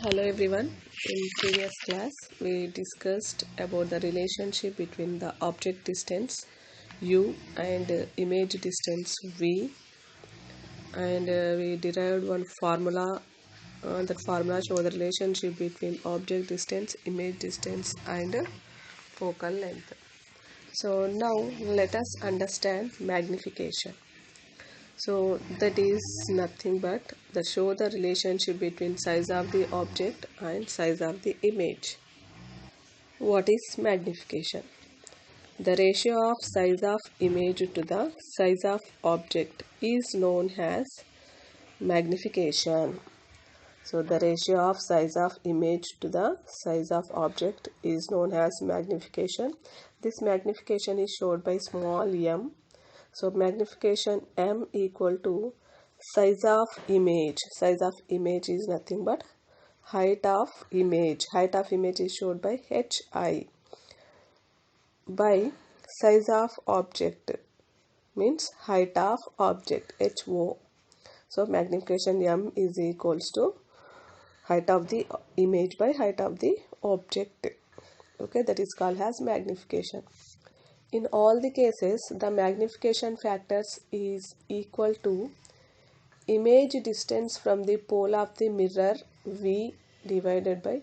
Hello everyone. In previous class we discussed about the relationship between the object distance u and image distance v, and we derived one formula. That formula shows the relationship between object distance, image distance and focal length. So now let us understand magnification. So that is nothing but that show the relationship between size of the object and size of the image. What is magnification? The ratio of size of image to the size of object is known as magnification. So the ratio of size of image to the size of object is known as magnification. This magnification is showed by small m. So magnification m equal to size of image. Size of image is nothing but height of image. Height of image is showed by hi by size of object means height of object ho. So magnification m is equals to height of the image by height of the object. Okay, that is called as magnification. In all the cases, the magnification factors is equal to image distance from the pole of the mirror v divided by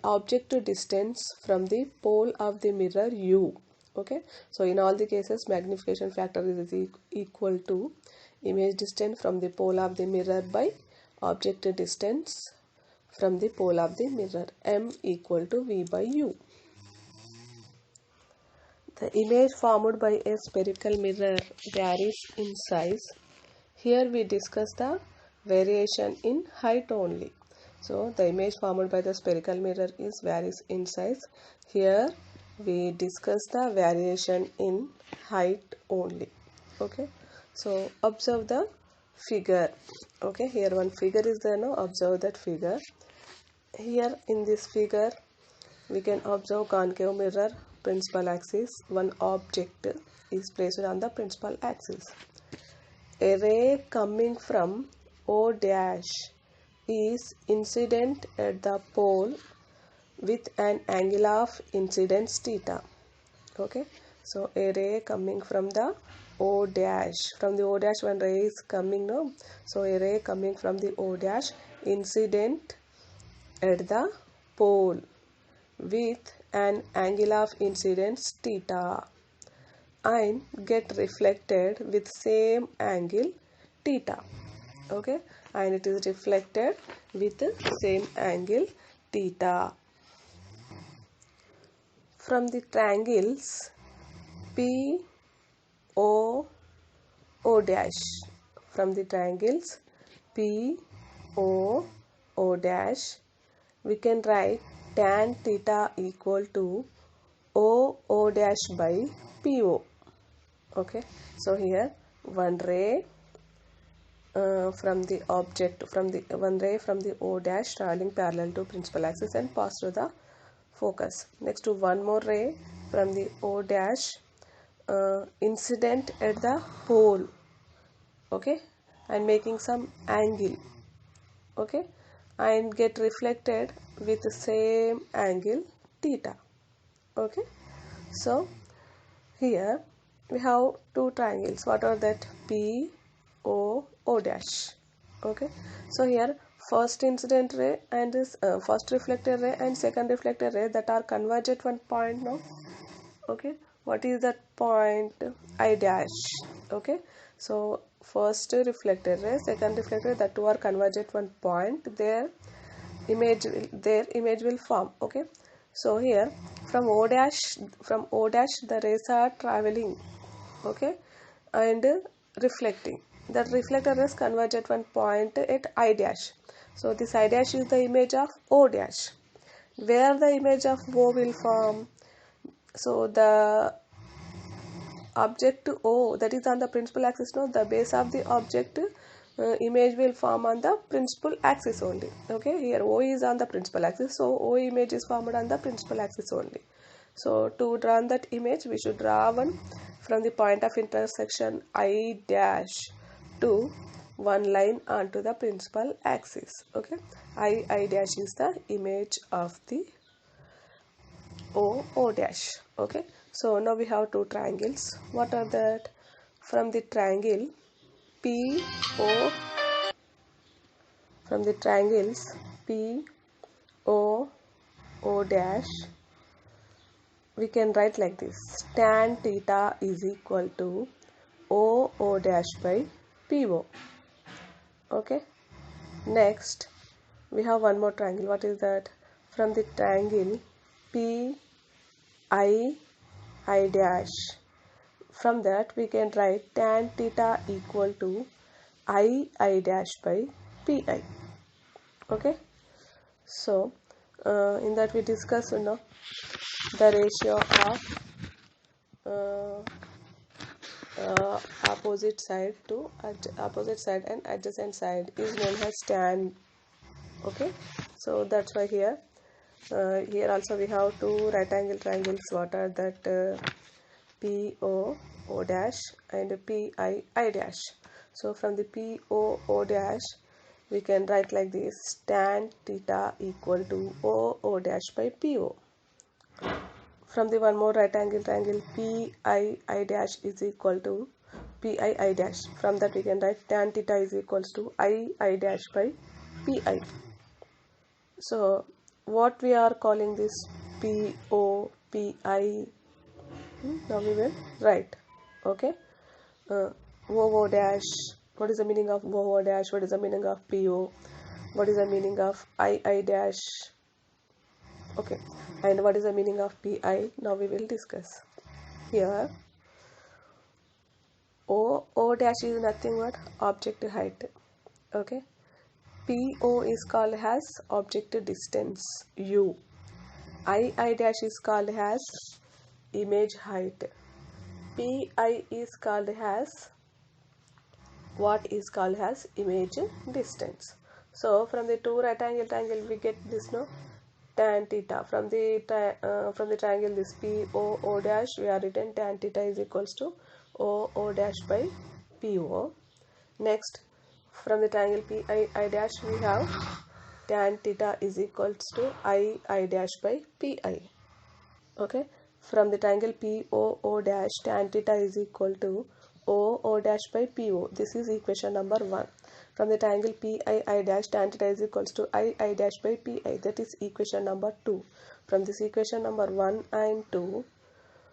object distance from the pole of the mirror u. Okay, so in all the cases magnification factor is equal to image distance from the pole of the mirror by object distance from the pole of the mirror, m equal to v by u. The image formed by a spherical mirror varies in size. Here we discuss the variation in height only. So the image formed by the spherical mirror is varies in size. Here we discuss the variation in height only. Okay, so observe the figure. Okay, here one figure is there now. Observe that figure. Here in this figure we can observe concave mirror, principal axis. One object is placed on the principal axis. A ray coming from O dash is incident at the pole with an angle of incidence theta. Okay, so a ray coming from the O dash, from the O dash one ray is coming now. So a ray coming from the O dash incident at the pole with an angle of incidence theta and get reflected with same angle theta. Okay, and it is reflected with the same angle theta. From the triangles P O O dash, from the triangles P O O dash, we can write tan theta equal to O dash by PO. Okay, so here one ray from the object, from the one ray from the O dash traveling parallel to principal axis and pass through the focus. Next to one more ray from the O dash incident at the pole. Okay, and making some angle. Okay, and get reflected with the same angle theta. Okay, so here we have two triangles. What are that? P O O dash. Okay, so here first incident ray and this first reflected ray and second reflected ray that are converge at one point now. Okay, what is that point? I dash. Okay, so first reflected ray, second reflected ray, that two are converge at one point. Their image will form. Okay, so here from O dash the rays are traveling. Okay, and reflecting. That reflected rays converge at one point at I dash. So this I dash is the image of O dash. Where the image of O will form? So the object O, that is on the principal axis, no, the base of the object image will form on the principal axis only. Okay, here O is on the principal axis, so O image is formed on the principal axis only. So to draw that image, we should draw one from the point of intersection I dash to one line onto the principal axis. Okay, I dash is the image of the O dash. Okay, so now we have two triangles. What are that? From the triangle PO, from the triangles PO dash, we can write like this: tan theta is equal to O dash by PO. Okay, next we have one more triangle. What is that? From the triangle PI dash, from that we can write tan theta equal to I dash by PI. Okay, so in that we discuss the ratio of opposite side to opposite side and adjacent side is known as tan. Okay, so that's why here also we have two right angle triangles. What are that? PO dash and PI dash. So from the PO dash we can write like this: tan theta equal to O dash by PO. From the one more right angle triangle PI dash is equal to PI dash. From that we can write tan theta is equals to I dash by PI. So what we are calling this PO PI? Now we will write. Okay, O dash. What is the meaning of O dash? What is the meaning of PO? What is the meaning of I dash? Okay, and what is the meaning of PI? Now we will discuss. Here O dash is nothing but object height. Okay, PO is called as object distance U. I dash is called as image height. PI is called as what is called as image distance. So from the two right angle triangle we get this, no, tan theta. From the triangle this PO dash we are written tan theta is equals to O dash by PO. Next from the triangle PI dash we have tan theta is equals to I dash by PI. Okay, from the triangle PO dash tan theta is equal to O dash by PO. This is equation number 1. From the triangle PI dash tan theta is equals to I dash by PI. That is equation number 2. From this equation number 1 and 2,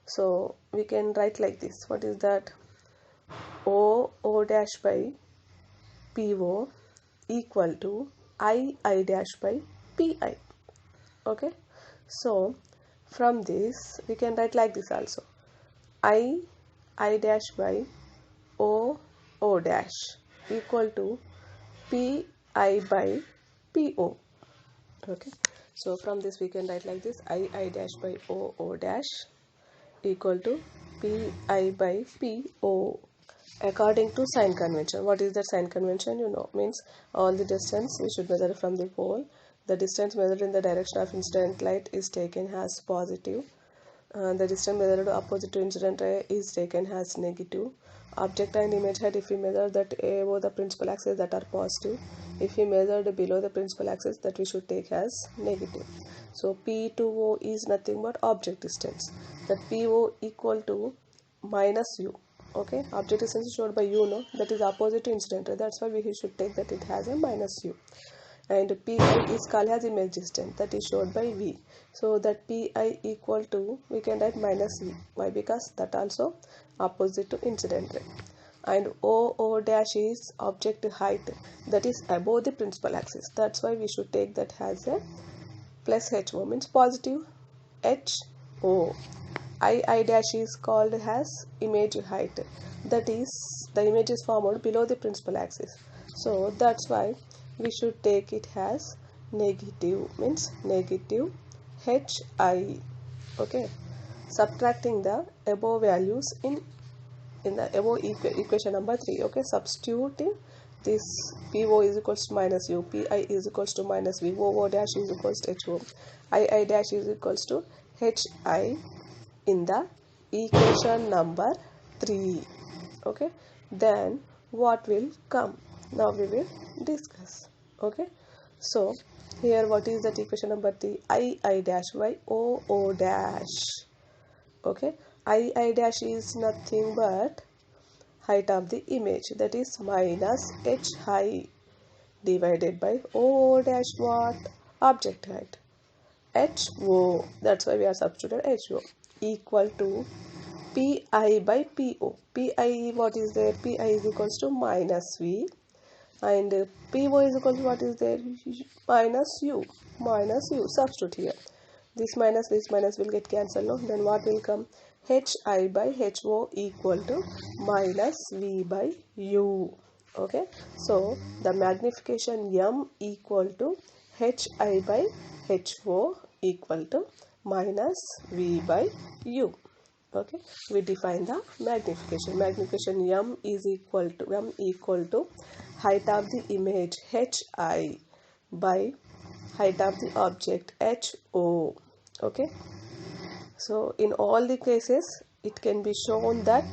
so we can write like this. What is that? O dash by PO equal to I dash by PI. Okay, so from this we can write like this also: I dash by O dash equal to PI by PO. Okay, so from this we can write like this: I dash by O dash equal to PI by PO. According to sign convention. What is the sign convention? Means all the distance we should measure from the pole. The distance measured in the direction of incident light is taken as positive. The distance measured opposite to incident ray is taken as negative. Object and image height, if we measure that above the principal axis, that are positive. If we measured below the principal axis, that we should take as negative. So P to O is nothing but object distance. That PO equal to minus U. Okay, object distance is showed by U, no, that is opposite to incident ray. That's why we should take that it has a minus U. And PI is called as image distance, that is showed by V. So that PI equal to, we can write minus V. Why? Because that also opposite to incident ray. And O dash is object height, that is above the principal axis. That's why we should take that as a plus HO, means positive HO. I dash is called as image height, that is the image is formed below the principal axis. So that's why we should take it as negative, means negative HI. Okay, subtracting the above values in the above equation number 3. Okay, substituting this PO is equals to minus U, PI is equals to minus V, O dash is equals to HO, I dash is equals to HI in the equation number 3. Okay, then what will come? Now we will discuss. Okay, so here what is that equation number 3? I dash by o dash. Okay, I dash is nothing but height of the image, that is minus h high divided by o dash what? Object height, ho. That's why we are substituted ho equal to pi by po. Pi, what is there? Pi is equals to minus v, and po is equal to what is there? Minus u. Minus u. Substitute here. This minus will get cancelled. No? Then what will come? Hi by ho equal to minus v by u. Okay. So the magnification m equal to hi by ho equal to minus v by u. Okay, we define the magnification m is equal to height of the image hi by height of the object ho. Okay, so in all the cases it can be shown that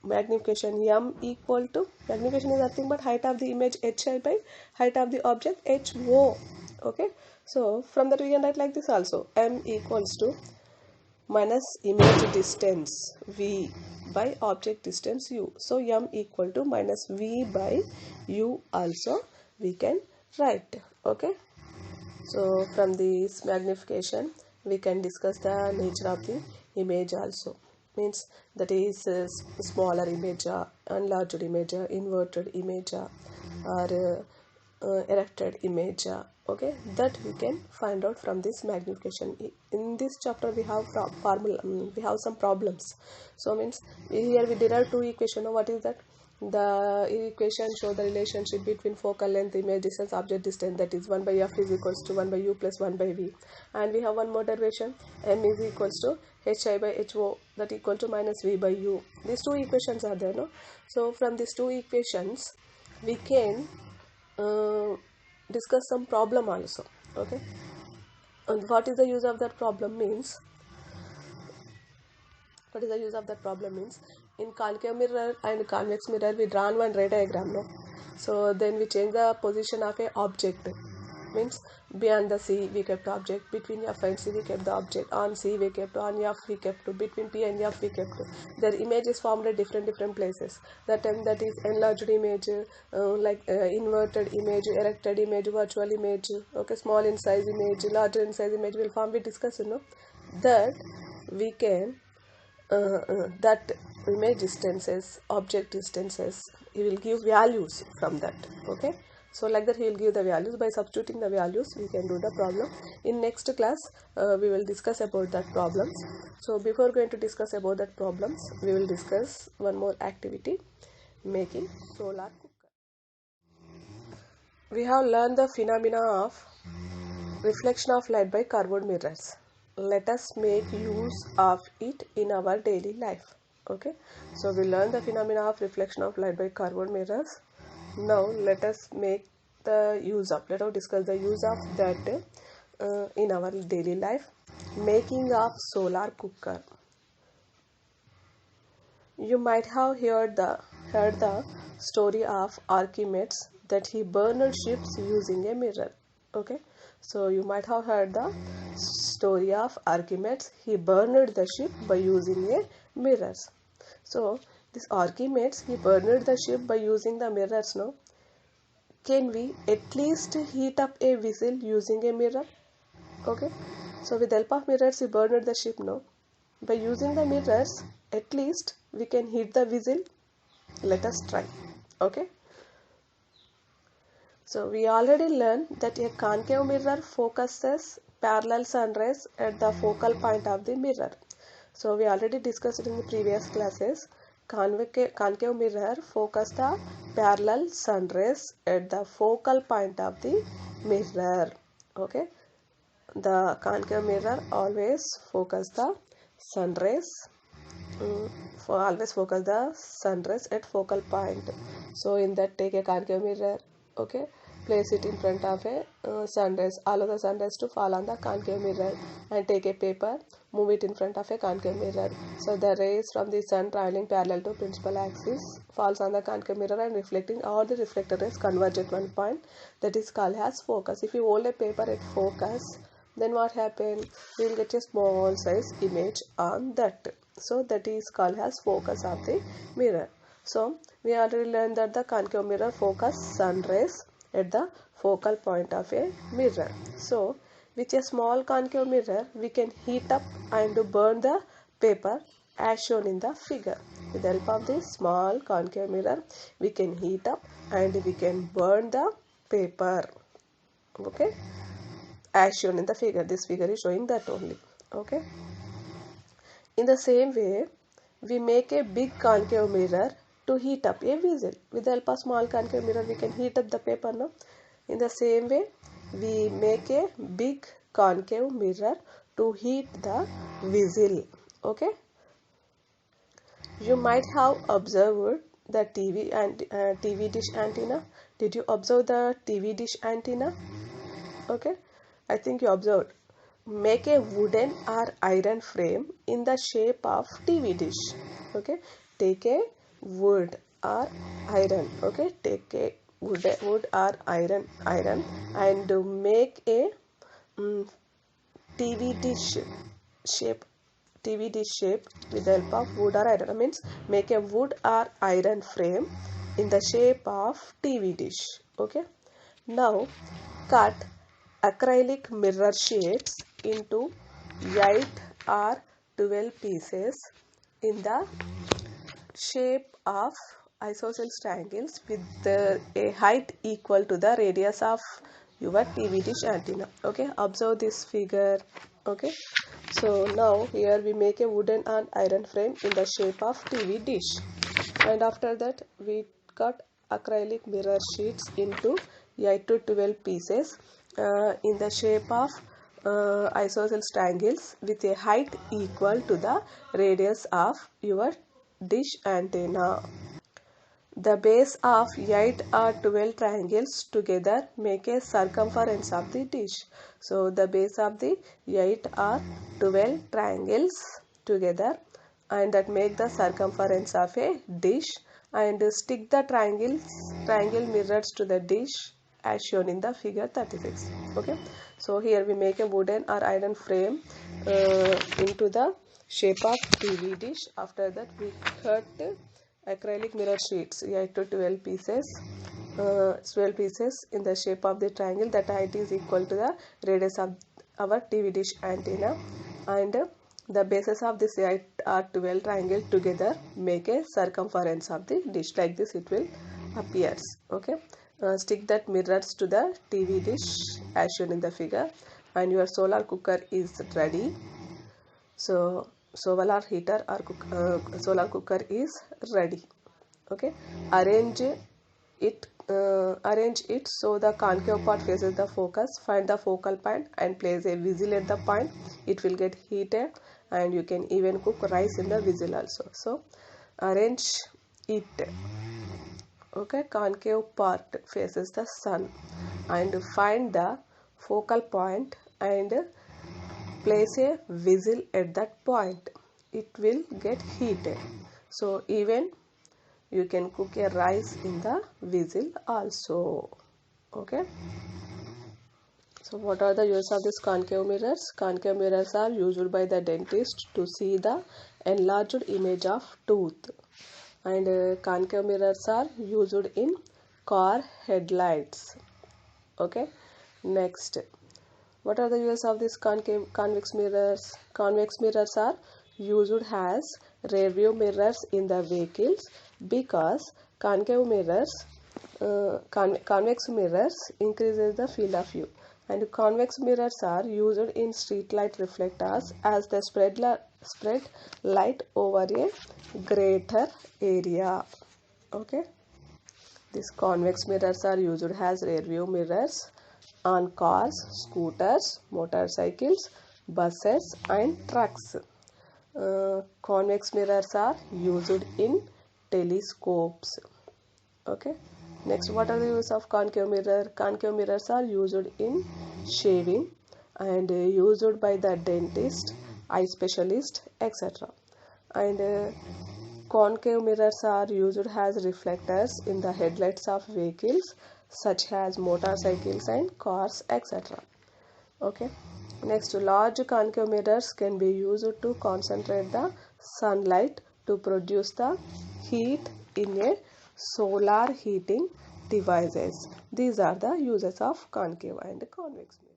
magnification m equal to, magnification is nothing but height of the image hi by height of the object ho. Okay, so from that we can write like this also, m equals to minus image distance v by object distance u. So m equal to minus v by u also we can write. Okay, so from this magnification we can discuss the nature of the image also. Means that is smaller image, enlarged image, inverted image, or erected image. Okay, that we can find out from this magnification. In this chapter we have formula, we have some problems. So means here we derive two equation. What is that? The equation show the relationship between focal length, image distance, object distance, that is 1 by f is equals to 1 by u plus 1 by v. And we have one more derivation, m is equals to hi by ho, that equal to minus v by u. These two equations are there, no? So from these two equations we can discuss some problem also. Okay, and what is the use of that problem means, in concave mirror and convex mirror we draw one ray diagram, no? So then we change the position of a object. Means beyond the C we kept object, between F and C we kept the object, on C we kept, on F we kept, between P and F we kept. Their image is formed at different places. That time that is enlarged image, inverted image, erected image, virtual image. Okay, small in size image, larger in size image will form. We discuss, that we can that image distances, object distances, he will give values from that. Okay, so like that he will give the values. By substituting the values we can do the problem. In next class we will discuss about that problems. So before going to discuss about that problems, we will discuss one more activity, making solar cooker. We have learned the phenomena of reflection of light by curved mirrors. Let us make use of it in our daily life. Okay, so we learn the phenomena of reflection of light by curved mirrors. Now let us make the use of, let us discuss the use of that in our daily life. Making of solar cooker. You might have heard the story of Archimedes, that he burned ships using a mirror. Okay, so you might have heard the story of Archimedes, he burned the ship by using a mirrors. So this Archimedes, he burned the ship by using the mirrors, no? Can we at least heat up a vessel using a mirror? Okay, so with the help of mirrors he burned the ship, no? By using the mirrors, at least we can heat the vessel. Let us try. Okay, so we already learned that a concave mirror focuses parallel sunrays at the focal point of the mirror. So we already discussed in the previous classes. Concave mirror focus the parallel sunrays at the focal point of the mirror. Okay, the concave mirror always focus the sunrays, always focus the sunrays at focal point. So in that, take a concave mirror. Okay, place it in front of a sunrise. Allow the sunrise to fall on the concave mirror and take a paper, move it in front of a concave mirror. So the rays from the sun traveling parallel to principal axis falls on the concave mirror and reflecting all the reflected rays converge at one point, that is called as focus. If you hold a paper at focus, then what happens? You will get a small size image on that. So that is called as focus of the mirror. So we already learned that the concave mirror focus sun rays at the focal point of a mirror. So with a small concave mirror we can heat up and burn the paper as shown in the figure. With the help of this small concave mirror we can heat up and we can burn the paper. Okay, as shown in the figure. This figure is showing that only. Okay, in the same way we make a big concave mirror to heat up a vessel. With the help of small concave mirror we can heat up the paper, no? In the same way we make a big concave mirror to heat the vessel. Okay, you might have observed the TV dish antenna. Did you observe the TV dish antenna? Okay, I think you observed. Make a wooden or iron frame in the shape of TV dish. Okay, take a wood or iron. Okay, take a wood or iron and make a TV dish shape. TV dish shape with the help of wood or iron. Means make a wood or iron frame in the shape of TV dish. Okay, now cut acrylic mirror sheets into 8 or 12 pieces in the shape of isosceles triangles with a height equal to the radius of your TV dish antenna. Okay, observe this figure. Okay, so now here we make a wooden and iron frame in the shape of TV dish, and after that we cut acrylic mirror sheets into 8 to 12 pieces in the shape of isosceles triangles with a height equal to the radius of your dish antenna. The base of 8 or 12 triangles together make a circumference of the dish. So the base of the 8 or 12 triangles together and that make the circumference of a dish, and stick the triangle mirrors to the dish as shown in the figure 36. Okay, so here we make a wooden or iron frame into the shape of TV dish. After that we cut acrylic mirror sheets 8 to 12 pieces 12 pieces in the shape of the triangle. That height is equal to the radius of our TV dish antenna, and the bases of this 8 or 12 triangle together make a circumference of the dish. Like this it will appears. Okay, stick that mirrors to the TV dish as shown in the figure, and your solar cooker is ready. So solar heater or solar cooker is ready. Okay, arrange it so the concave part faces the focus. Find the focal point and place a vessel at the point. It will get heated and you can even cook rice in the vessel also. So arrange it. Okay, concave part faces the sun, and find the focal point and place a vessel at that point. It will get heated. So even you can cook a rice in the vessel also. Okay, so what are the uses of these concave mirrors? Concave mirrors are used by the dentist to see the enlarged image of tooth, and concave mirrors are used in car headlights. Okay, next, what are the uses of these convex mirrors? Convex mirrors are used as rear view mirrors in the vehicles because convex mirrors increases the field of view, and convex mirrors are used in street light reflectors as they spread light over a greater area. Okay, these convex mirrors are used as rear view mirrors on cars, scooters, motorcycles, buses and trucks. Convex mirrors are used in telescopes. Okay, Next, what are the use of concave mirror? Concave mirrors are used in shaving and used by the dentist, eye specialist, etc. And concave mirrors are used as reflectors in the headlights of vehicles such as motorcycles and cars, etc. Okay. Next, large concave mirrors can be used to concentrate the sunlight to produce the heat in a solar heating devices. These are the uses of concave and convex mirror.